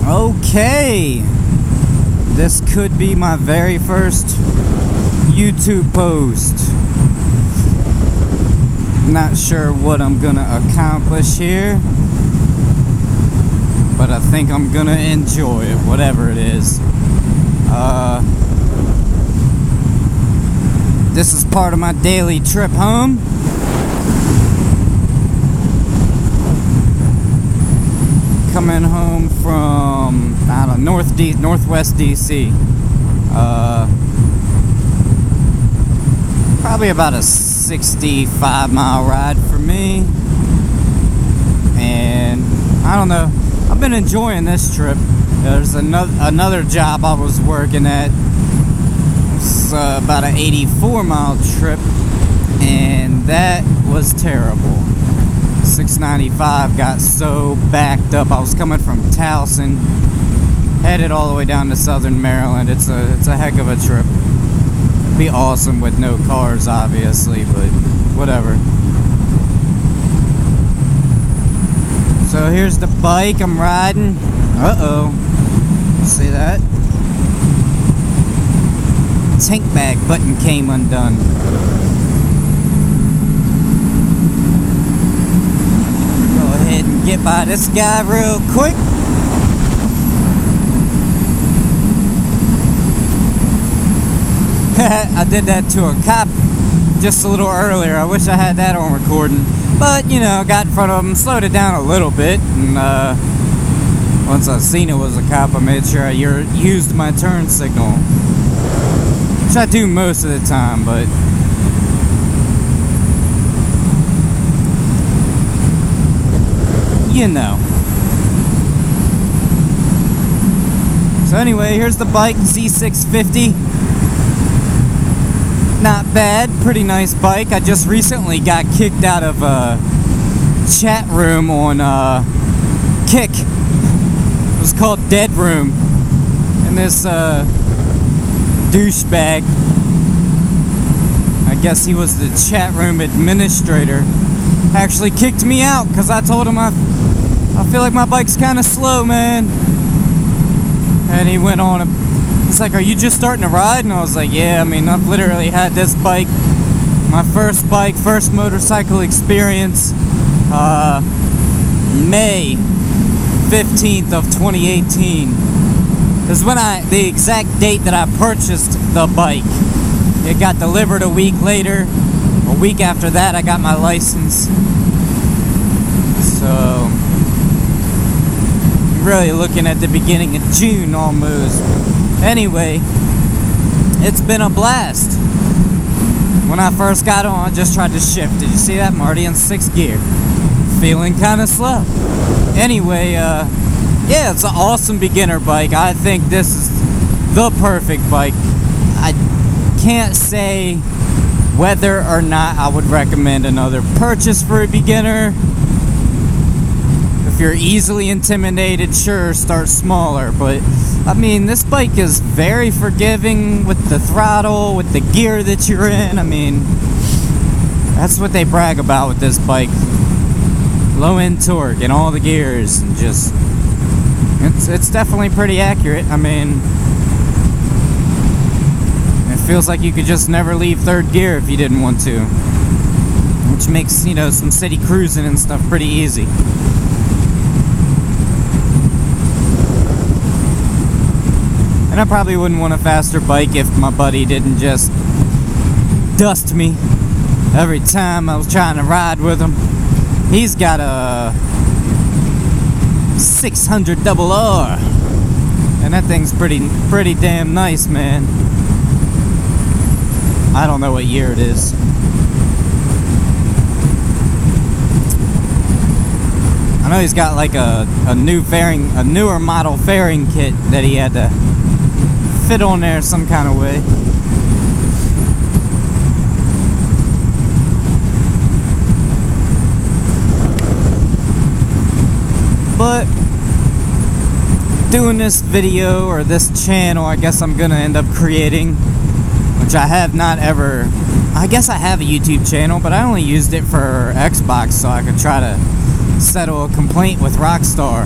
Okay, this could be my very first YouTube post. Not sure what I'm gonna accomplish here, but I think I'm gonna enjoy it, whatever it is. This is part of my daily trip home. Coming home from, I don't know, Northwest DC. Probably about a 65-mile ride for me. And I don't know, I've been enjoying this trip. There's another job I was working at. It's about an 84-mile trip, and that was terrible. 695 got so backed up. I was coming from Towson, headed all the way down to Southern Maryland. It's a heck of a trip. It'd be awesome with no cars, obviously, but whatever. So here's the bike I'm riding. Uh-oh. See that? Tank bag button came undone. And get by this guy real quick. I did that to a cop just a little earlier. I wish I had that on recording, but you know, got in front of him, slowed it down a little bit, and once I seen it was a cop, I made sure I used my turn signal, which I do most of the time, but you know. So anyway, here's the bike, Z650. Not bad, pretty nice bike. I just recently got kicked out of a chat room on Kick. It was called Dead Room. And this douchebag, I guess he was the chat room administrator, actually kicked me out because I told him I feel like my bike's kind of slow, man. And he went on, it's like, are you just starting to ride? And I was like, yeah, I mean, I've literally had this bike, my first motorcycle experience, May 15th of 2018. Is when the exact date that I purchased the bike. It got delivered a week later. A week after that, I got my license. So, really looking at the beginning of June almost. Anyway, it's been a blast. When I first got on, I just tried to shift. Did you see that? I'm already in 6th gear. Feeling kind of slow. Anyway, yeah, it's an awesome beginner bike. I think this is the perfect bike. I can't say whether or not I would recommend another purchase for a beginner. If you're easily intimidated, sure, start smaller. But, I mean, this bike is very forgiving with the throttle, with the gear that you're in. I mean, that's what they brag about with this bike. Low end torque in all the gears, and just, it's definitely pretty accurate. I mean, it feels like you could just never leave 3rd gear if you didn't want to, which makes, you know, some city cruising and stuff pretty easy. And I probably wouldn't want a faster bike if my buddy didn't just dust me every time I was trying to ride with him. He's got a 600 RR, and that thing's pretty damn nice, man. I don't know what year it is. I know he's got like a newer model fairing kit that he had to fit on there some kind of way. But doing this video, or this channel, I guess I'm gonna end up creating, which I have not ever, I guess I have a YouTube channel, but I only used it for Xbox so I could try to settle a complaint with Rockstar.